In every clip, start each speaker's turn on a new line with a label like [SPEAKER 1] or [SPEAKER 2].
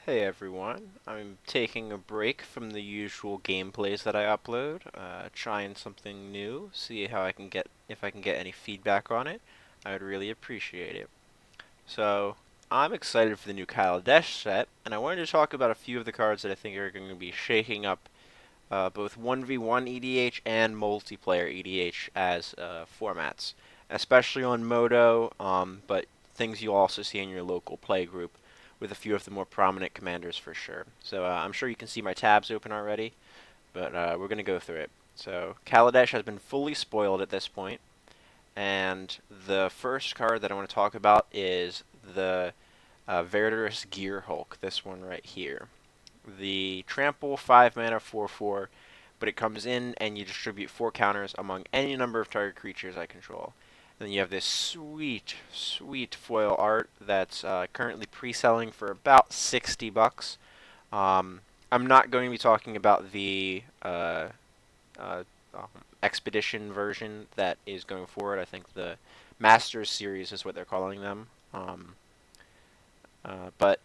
[SPEAKER 1] Hey everyone, I'm taking a break from the usual gameplays that I upload, trying something new, see how I can get if I can get any feedback on it. I would really appreciate it. So, I'm excited for the new Kaladesh set, and I wanted to talk about a few of the cards that I think are going to be shaking up both 1v1 EDH and multiplayer EDH as formats, especially on Modo, but things you'll also see in your local play group with a few of the more prominent commanders for sure. So I'm sure you can see my tabs open already, but we're going to go through it. So Kaladesh has been fully spoiled at this point, and the first card that I want to talk about is the Verdurous Gear Hulk, this one right here. The trample 5 mana 4/4, but it comes in and you distribute 4 counters among any number of target creatures I control. And then you have this sweet, sweet foil art that's currently pre-selling for about $60. Um, I'm not going to be talking about the uh, Expedition version that is going forward. I think the Masters series is what they're calling them. But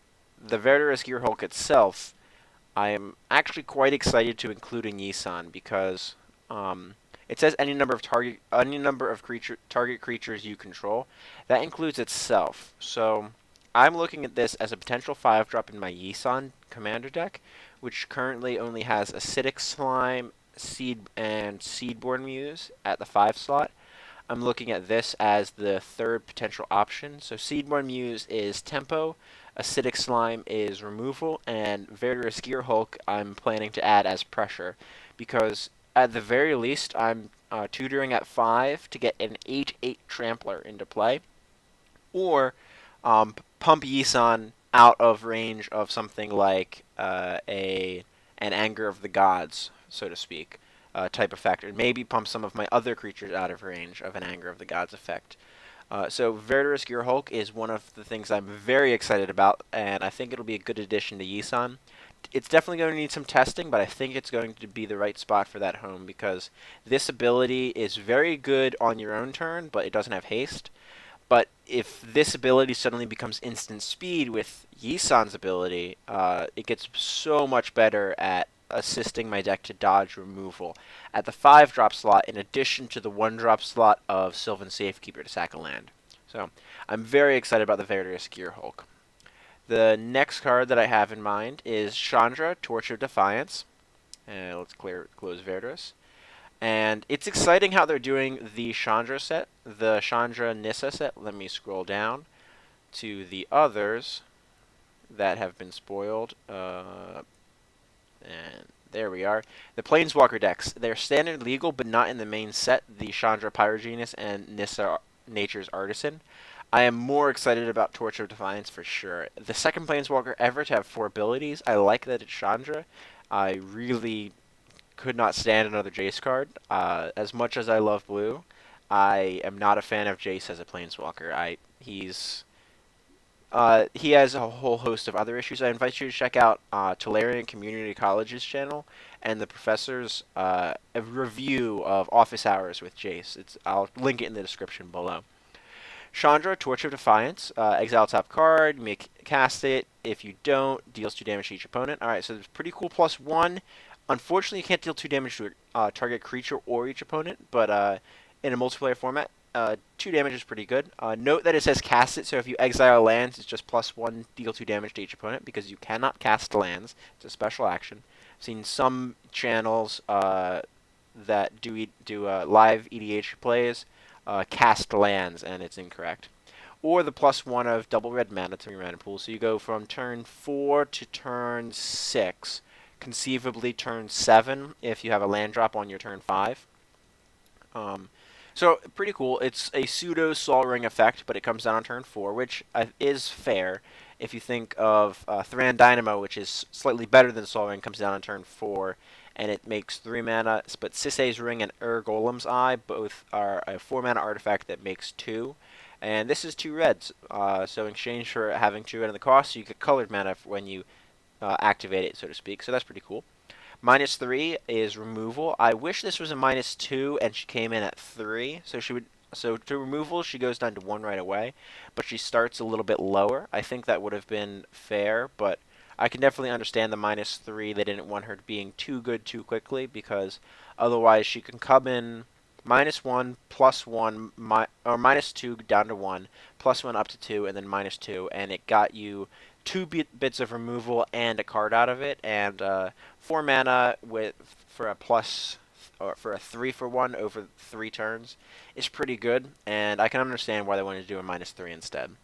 [SPEAKER 1] the Verdurous Gear Hulk itself, I am actually quite excited to include in Yisan because it says any number of target creatures you control. That includes itself. So I'm looking at this as a potential 5-drop in my Yisan commander deck, which currently only has Acidic Slime, Seed, and Seedborn Muse at the 5 slot. I'm looking at this as the third potential option. So Seedborn Muse is tempo, Acidic Slime is removal, and Verdurous Gear Hulk I'm planning to add as pressure, because at the very least I'm tutoring at 5 to get an 8/8 Trampler into play, or pump Yisan out of range of something like an Anger of the Gods, so to speak, type effect, and maybe pump some of my other creatures out of range of an Anger of the Gods effect. So Verdurous Gear Hulk is one of the things I'm very excited about, and I think it'll be a good addition to Yisan. It's definitely going to need some testing, but I think it's going to be the right spot for that home because this ability is very good on your own turn, but it doesn't have haste. But if this ability suddenly becomes instant speed with Yisan's ability, it gets so much better at assisting my deck to dodge removal at the 5-drop slot in addition to the 1-drop slot of Sylvan Safekeeper to sack a land. So I'm very excited about the Verdurous Gear Hulk. The next card that I have in mind is Chandra, Torch of Defiance. Let's close Verdurous. And it's exciting how they're doing the Chandra set, the Chandra Nissa set. Let me scroll down to the others that have been spoiled. And there we are. The Planeswalker decks. They're standard legal, but not in the main set. The Chandra Pyrogenius and Nissa Nature's Artisan. I am more excited about Torch of Defiance for sure. The second Planeswalker ever to have 4 abilities. I like that it's Chandra. I really could not stand another Jace card. As much as I love blue, I am not a fan of Jace as a planeswalker. He has a whole host of other issues. I invite you to check out Tolarian Community College's channel and the professor's a review of Office Hours with Jace. I'll link it in the description below. Chandra, Torch of Defiance, exile top card, you may cast it. If you don't, deals 2 damage to each opponent. Alright, so it's pretty cool +1. Unfortunately, you can't deal 2 damage to a target creature or each opponent, but in a multiplayer format, 2 damage is pretty good. Note that it says cast it, so if you exile lands, it's just +1, deal 2 damage to each opponent, because you cannot cast lands. It's a special action. I've seen some channels that do live EDH plays cast lands, and it's incorrect. Or the +1 of double red mana to your mana pool. So you go from turn 4 to turn 6, conceivably turn 7 if you have a land drop on your turn 5. So pretty cool. It's a pseudo Sol Ring effect, but it comes down on turn 4, which is fair. If you think of Thran Dynamo, which is slightly better than Sol Ring, comes down on turn 4, and it makes 3 mana. But Sisay's Ring and Golem's Eye both are a 4 mana artifact that makes 2. And this is 2 reds. So in exchange for having 2 red in the cost, you get colored mana when you activate it, so to speak. So that's pretty cool. -3 is removal. I wish this was a -2 and she came in at 3. So to removal she goes down to 1 right away, but she starts a little bit lower. I think that would have been fair, but I can definitely understand the -3. They didn't want her being too good too quickly because otherwise she can come in -1, +1, or -2 down to 1, +1 up to 2, and then -2, and it got you 2 bits of removal and a card out of it, and 4 mana for a plus or for a 3-for-1 over 3 turns is pretty good, and I can understand why they wanted to do a -3 instead.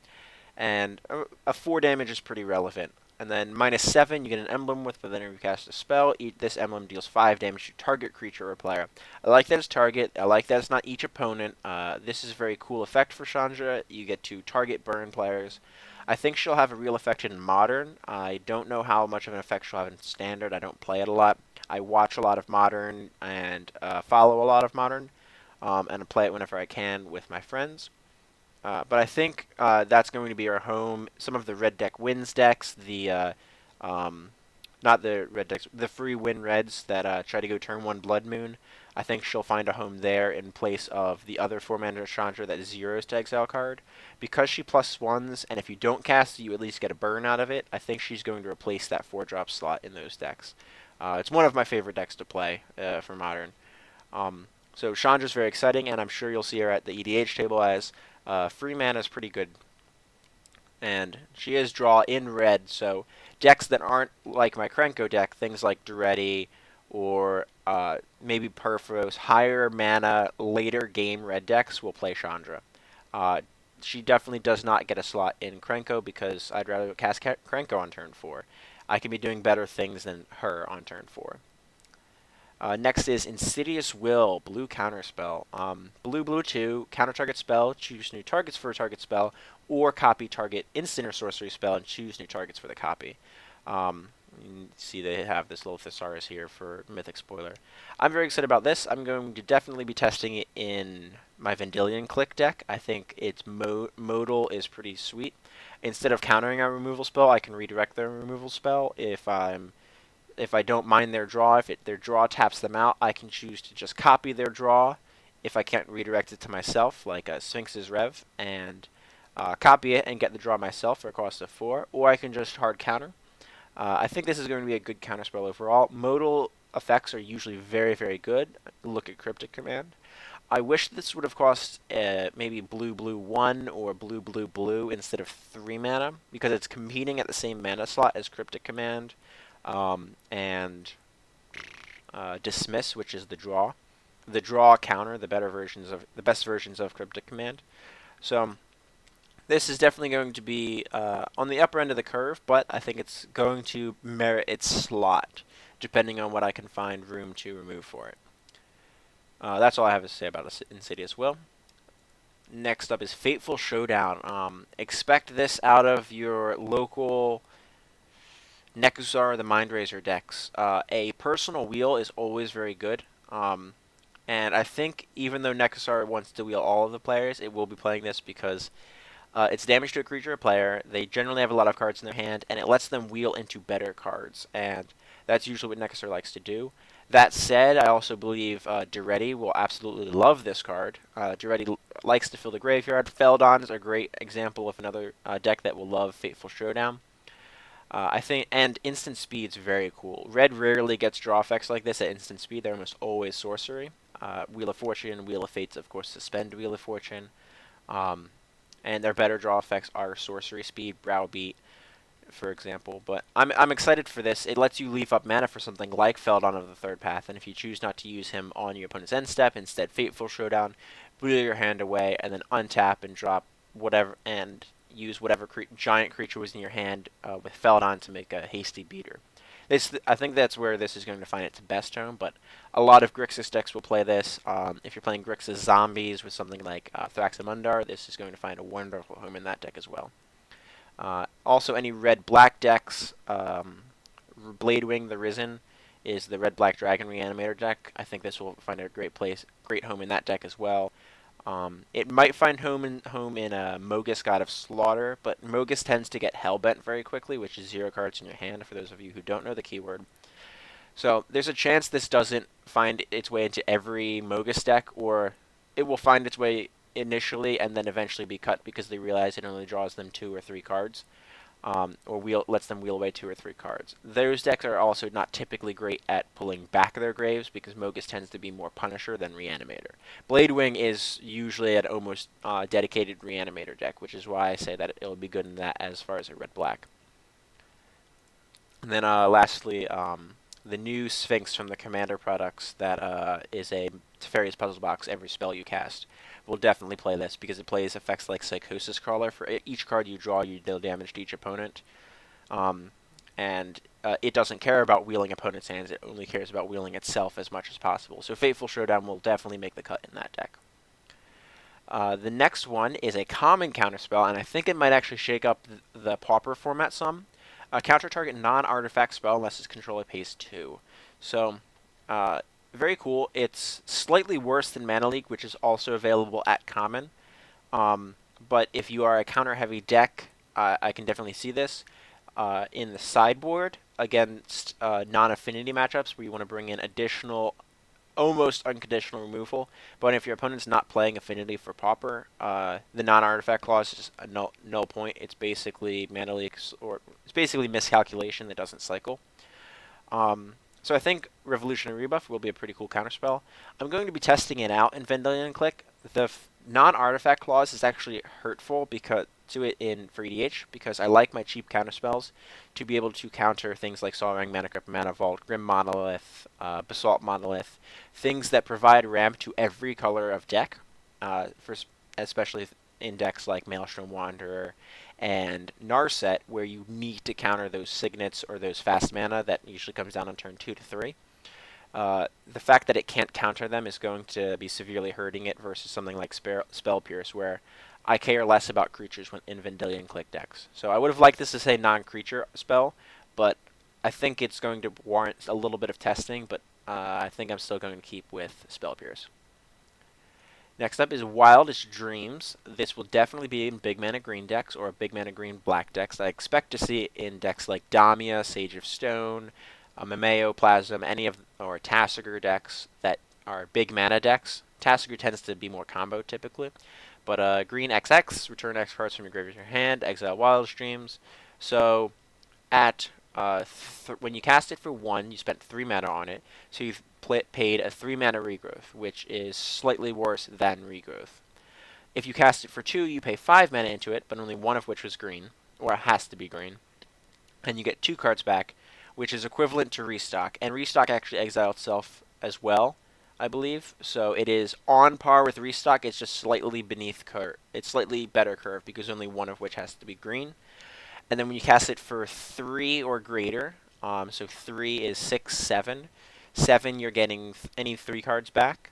[SPEAKER 1] And a 4 damage is pretty relevant. And then -7, you get an emblem with whenever you cast a spell. This emblem deals 5 damage to target creature or player. I like that it's target. I like that it's not each opponent. This is a very cool effect for Chandra. You get to target burn players. I think she'll have a real effect in Modern. I don't know how much of an effect she'll have in Standard. I don't play it a lot. I watch a lot of Modern and follow a lot of Modern, and play it whenever I can with my friends. But I think that's going to be our home. Some of the red deck wins decks, um, not the red decks, the free win reds that try to go turn 1 Blood Moon. I think she'll find a home there in place of the other 4 mana Chandra that zeros to exile card. Because she +1s, and if you don't cast it, you at least get a burn out of it, I think she's going to replace that 4-drop slot in those decks. It's one of my favorite decks to play for Modern. So Chandra's very exciting, and I'm sure you'll see her at the EDH table as free mana is pretty good. And she is draw in red, so decks that aren't like my Krenko deck, things like Duretti or maybe Perfos, higher mana, later game red decks will play Chandra. Uh, she definitely does not get a slot in Krenko because I'd rather cast Krenko on turn 4. I can be doing better things than her on turn 4. Next is Insidious Will, blue counterspell. Blue 2, counter target spell, choose new targets for a target spell, or copy target instant or sorcery spell and choose new targets for the copy. You can see they have this little thesaurus here for Mythic Spoiler. I'm very excited about this. I'm going to definitely be testing it in my Vendilion Click deck. I think its modal is pretty sweet. Instead of countering a removal spell, I can redirect the removal spell if I don't mind their draw. If their draw taps them out, I can choose to just copy their draw if I can't redirect it to myself, like a Sphinx's Rev, and copy it and get the draw myself for a cost of 4, or I can just hard counter. I think this is going to be a good counterspell overall. Modal effects are usually very, very good. Look at Cryptic Command. I wish this would have cost maybe blue 1 or blue instead of 3 mana, because it's competing at the same mana slot as Cryptic Command and Dismiss, which is the draw. The draw counter, the best versions of Cryptic Command. So this is definitely going to be on the upper end of the curve, but I think it's going to merit its slot, depending on what I can find room to remove for it. That's all I have to say about Insidious Will. Next up is Fateful Showdown. Expect this out of your local Nekusar, the Mindraiser decks. A personal wheel is always very good. And I think even though Nekusar wants to wheel all of the players, it will be playing this because it's damage to a creature or player. They generally have a lot of cards in their hand, and it lets them wheel into better cards. And that's usually what Nekusar likes to do. That said, I also believe Duretti will absolutely love this card. Duretti likes to fill the graveyard. Feldon is a great example of another deck that will love Fateful Showdown. I think, and instant speed's very cool. Red rarely gets draw effects like this at instant speed. They're almost always sorcery. Wheel of Fortune, Wheel of Fates, of course, suspend Wheel of Fortune. And their better draw effects are sorcery speed, browbeat, for example. But I'm excited for this. It lets you leave up mana for something like Feldon of the Third Path, and if you choose not to use him on your opponent's end step, instead Fateful Showdown, wheel your hand away, and then untap and drop whatever, and use whatever giant creature was in your hand with Feldon to make a hasty beater. I think that's where this is going to find its best home, but a lot of Grixis decks will play this. If you're playing Grixis Zombies with something like Thraxamundar, this is going to find a wonderful home in that deck as well. Also, any red-black decks, Bladewing the Risen is the red-black Dragon Reanimator deck. I think this will find a great home in that deck as well. It might find home in Mogus God of Slaughter, but Mogus tends to get Hellbent very quickly, which is 0 cards in your hand, for those of you who don't know the keyword. So there's a chance this doesn't find its way into every Mogus deck, or it will find its way initially and then eventually be cut because they realize it only draws them 2 or 3 cards. or lets them wheel away 2 or 3 cards. Those decks are also not typically great at pulling back their graves because Mogus tends to be more Punisher than Reanimator. Bladewing is usually an almost dedicated Reanimator deck, which is why I say that it'll be good in that as far as a red-black. And then lastly, the new Sphinx from the Commander products that is a Teferi's Puzzle Box every spell you cast. We'll definitely play this because it plays effects like Psychosis Crawler. For each card you draw, you deal damage to each opponent. And it doesn't care about wheeling opponents' hands. It only cares about wheeling itself as much as possible. So Fateful Showdown will definitely make the cut in that deck. The next one is a common counterspell, and I think it might actually shake up the Pauper format some. Counter target non-artifact spell unless its controller pays 2. So, very cool. It's slightly worse than Mana Leak, which is also available at common. But if you are a counter-heavy deck, I can definitely see this. In the sideboard, against non-affinity matchups where you want to bring in additional, almost unconditional removal. But if your opponent's not playing affinity for Pauper, the non-artifact clause is a null point. It's basically Mana Leaks, or it's basically miscalculation that doesn't cycle. So I think Revolutionary Rebuff will be a pretty cool counterspell. I'm going to be testing it out in Vendilion Click. The non-artifact clause is actually hurtful because for EDH because I like my cheap counterspells to be able to counter things like Soaring, Mana Crypt, Mana Vault, Grim Monolith, Basalt Monolith, things that provide ramp to every color of deck, especially in decks like Maelstrom Wanderer and Narset, where you need to counter those signets or those fast mana that usually comes down on turn 2 to 3. The fact that it can't counter them is going to be severely hurting it versus something like Spell Pierce, where I care less about creatures in Vendilion Click decks. So I would have liked this to say non-creature spell, but I think it's going to warrant a little bit of testing, but I think I'm still going to keep with Spell Pierce. Next up is Wildest Dreams. This will definitely be in big mana green decks or big mana green black decks. I expect to see it in decks like Damia, Sage of Stone, Mimeoplasm, or Tasigur decks that are big mana decks. Tasigur tends to be more combo typically. But green XX, return X cards from your graveyard to your hand, exile Wildest Dreams. So at when you cast it for 1, you spent 3 mana on it, so you've paid a 3 mana regrowth, which is slightly worse than regrowth. If you cast it for 2, you pay 5 mana into it, but only 1 of which was green, or it has to be green, and you get 2 cards back, which is equivalent to restock, and restock actually exiles itself as well, I believe, so it is on par with restock. It's just slightly beneath curve. It's slightly better curve because only 1 of which has to be green. And then when you cast it for 3 or greater, so 3 is 6, 7. 7, you're getting any 3 cards back,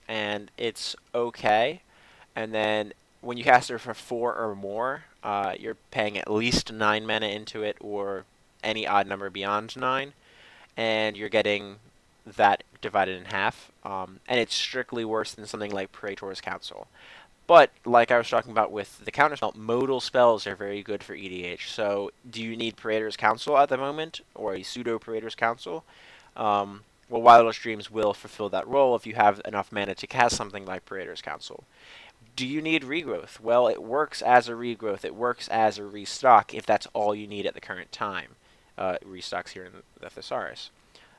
[SPEAKER 1] and it's okay. And then when you cast it for 4 or more, you're paying at least 9 mana into it, or any odd number beyond 9, and you're getting that divided in half. And it's strictly worse than something like Praetor's Council. But, like I was talking about with the counterspell, modal spells are very good for EDH. So, do you need Praetor's Council at the moment, or a pseudo-Praetor's Council? Well, Wildest Dreams will fulfill that role if you have enough mana to cast something like Praetor's Council. Do you need regrowth? Well, it works as a regrowth. It works as a restock if that's all you need at the current time. Restocks here in the Thesaurus,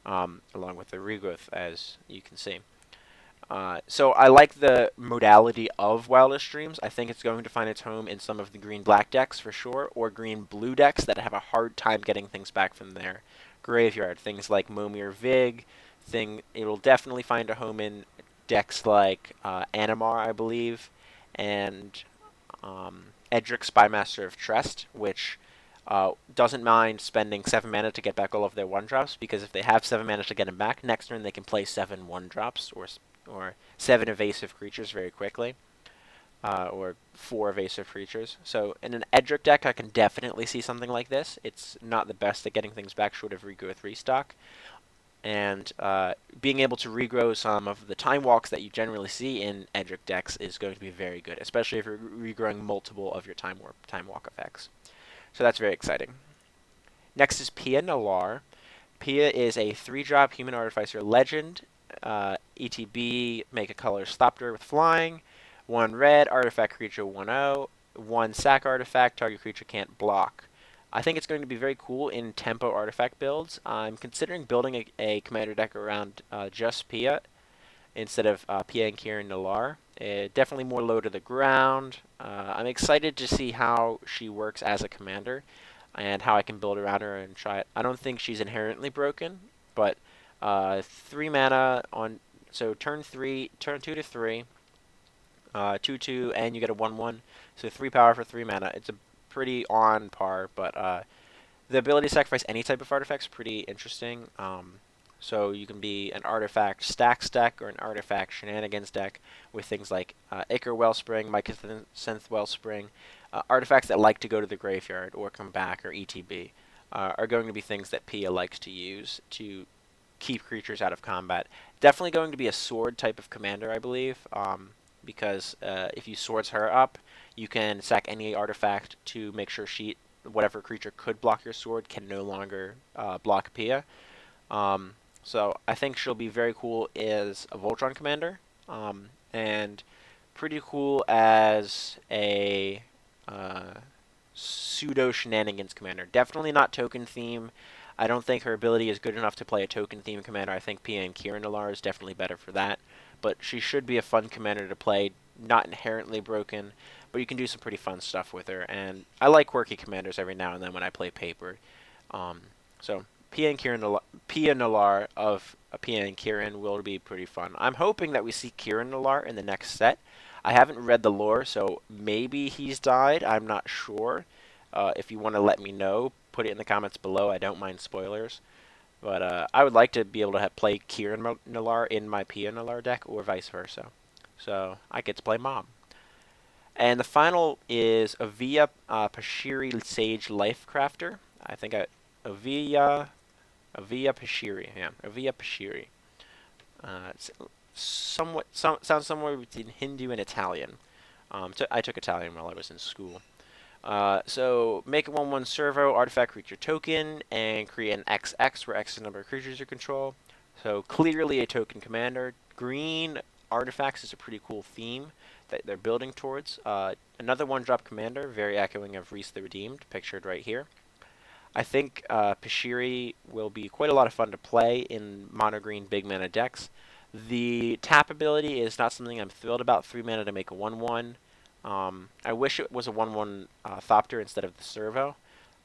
[SPEAKER 1] along with the regrowth, as you can see. So I like the modality of Wildest Dreams. I think it's going to find its home in some of the green-black decks for sure, or green-blue decks that have a hard time getting things back from their graveyard. Things like Momir Vig. It'll definitely find a home in decks like Animar, I believe, and Edric, Spymaster of Trest, which doesn't mind spending 7 mana to get back all of their 1-drops, because if they have 7 mana to get them back, next turn they can play 7 1-drops, or 7 evasive creatures very quickly, or 4 evasive creatures. So in an Edric deck, I can definitely see something like this. It's not the best at getting things back short of regrowth restock, and being able to regrow some of the Time Walks that you generally see in Edric decks is going to be very good, especially if you're regrowing multiple of your Time Walk effects. So that's very exciting. Next is Pia Nalar. Pia is a 3-drop Human Artificer legend. ETB, make a color Thopter with flying. 1 red, artifact creature 1/0. 1 sack artifact, target creature can't block. I think it's going to be very cool in tempo artifact builds. I'm considering building a commander deck around just Pia instead of Pia and Kieran Nalaar. Definitely more low to the ground. I'm excited to see how she works as a commander and how I can build around her and try it. I don't think she's inherently broken, but 3 mana on, so turn 2 to 3, 2/2, and you get a 1/1. So 3 power for 3 mana. It's a pretty on par, but the ability to sacrifice any type of artifact is pretty interesting. So you can be an artifact stacks deck or an artifact shenanigans deck with things like Ichor Wellspring, Mycosynth Wellspring. Artifacts that like to go to the graveyard or come back, or ETB, are going to be things that Pia likes to use to keep creatures out of combat. Definitely going to be a sword type of commander, I believe, because if you swords her up, you can sack any artifact to make sure whatever creature could block your sword can no longer block Pia. So I think she'll be very cool as a Voltron commander, and pretty cool as a pseudo shenanigans commander. Definitely not token theme. I don't think her ability is good enough to play a token theme commander. I think Pia and Kieran Nalaar is definitely better for that. But she should be a fun commander to play, not inherently broken, but you can do some pretty fun stuff with her. And I like quirky commanders every now and then when I play paper. So Pia Nalaar of Pia and Kieran will be pretty fun. I'm hoping that we see Kieran Nalaar in the next set. I haven't read the lore, so maybe he's died. I'm not sure. If you want to let me know, put it in the comments below. I don't mind spoilers. But I would like to be able to play Kieran Nalaar in my Pia Nalaar deck, or vice versa. So I get to play Mom. And the final is Avia Keshiri Sage Lifecrafter. I think Avia Keshiri. Yeah, Avia Keshiri. Sounds somewhere between Hindu and Italian. I took Italian while I was in school. So make a 1/1 servo artifact creature token and create an XX where X is the number of creatures you control. So clearly a token commander. Green artifacts is a pretty cool theme that they're building towards. Another 1-drop commander, very echoing of Reese the Redeemed, pictured right here. I think Keshiri will be quite a lot of fun to play in mono green big mana decks. The tap ability is not something I'm thrilled about. 3 mana to make a 1/1. I wish it was a 1/1 Thopter instead of the Servo.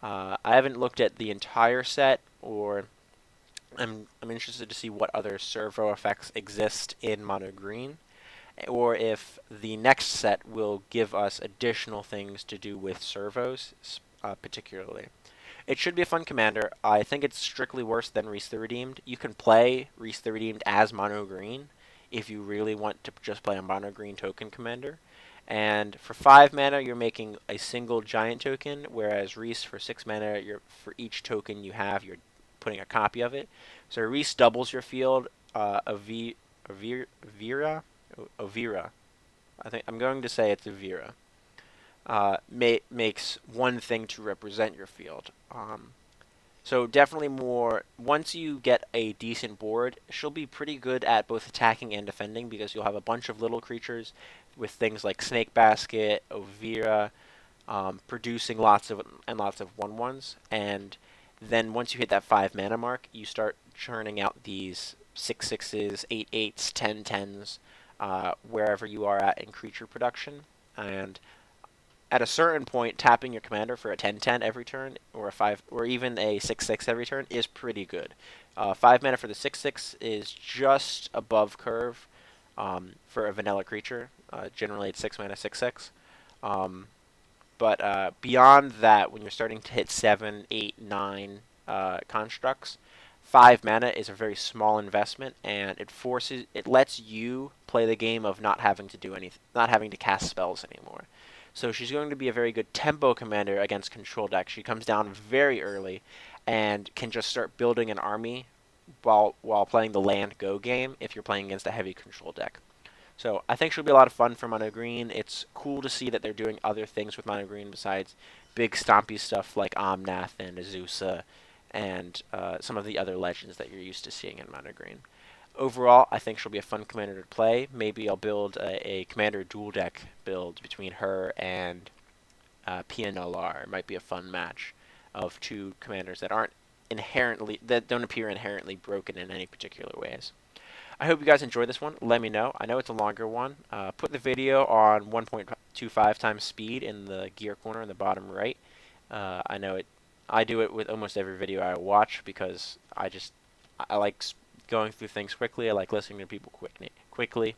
[SPEAKER 1] I haven't looked at the entire set, or I'm interested to see what other Servo effects exist in mono green, or if the next set will give us additional things to do with Servos, particularly. It should be a fun commander. I think it's strictly worse than Reese the Redeemed. You can play Reese the Redeemed as mono green if you really want to just play a mono green token commander. And for 5 mana, you're making a single giant token, whereas Reese for 6 mana, for each token you have, you're putting a copy of it. So Reese doubles your field. Ovira. I think I'm going to say it's Ovira. Makes one thing to represent your field. So definitely more, once you get a decent board, she'll be pretty good at both attacking and defending, because you'll have a bunch of little creatures with things like Snake Basket, Ovira, producing lots of 1/1s, and then once you hit that 5 mana mark, you start churning out these 6/6s, 8/8s, 10/10s, wherever you are at in creature production. And at a certain point, tapping your commander for a 10/10 every turn, or a 5, or even a 6/6 every turn is pretty good. 5 mana for the 6/6 is just above curve for a vanilla creature. Generally, it's 6 mana 6/6. But beyond that, when you're starting to hit 7, 8, 9 constructs, 5 mana is a very small investment, and it lets you play the game of not having to do anything, not having to cast spells anymore. So she's going to be a very good tempo commander against control decks. She comes down very early and can just start building an army while playing the land go game if you're playing against a heavy control deck. So I think she'll be a lot of fun for mono green. It's cool to see that they're doing other things with mono green besides big stompy stuff like Omnath and Azusa and some of the other legends that you're used to seeing in mono green. Overall, I think she'll be a fun commander to play. Maybe I'll build a commander dual deck build between her and PNLR. It might be a fun match of two commanders that don't appear inherently broken in any particular ways. I hope you guys enjoyed this one. Let me know. I know it's a longer one. Put the video on 1.25 times speed in the gear corner in the bottom right. I know it. I do it with almost every video I watch because I like going through things quickly. I like listening to people quickly.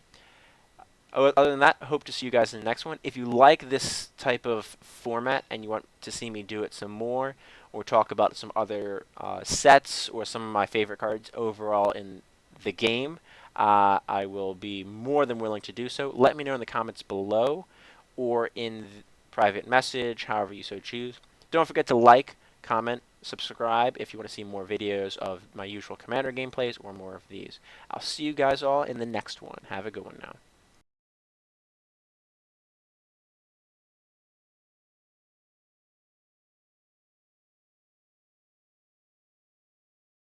[SPEAKER 1] Other than that, I hope to see you guys in the next one. If you like this type of format and you want to see me do it some more, or talk about some other sets or some of my favorite cards overall in the game, I will be more than willing to do so. Let me know in the comments below or in the private message, however you so choose. Don't forget to like, comment, subscribe if you want to see more videos of my usual Commander gameplays or more of these. I'll see you guys all in the next one. Have a good one now.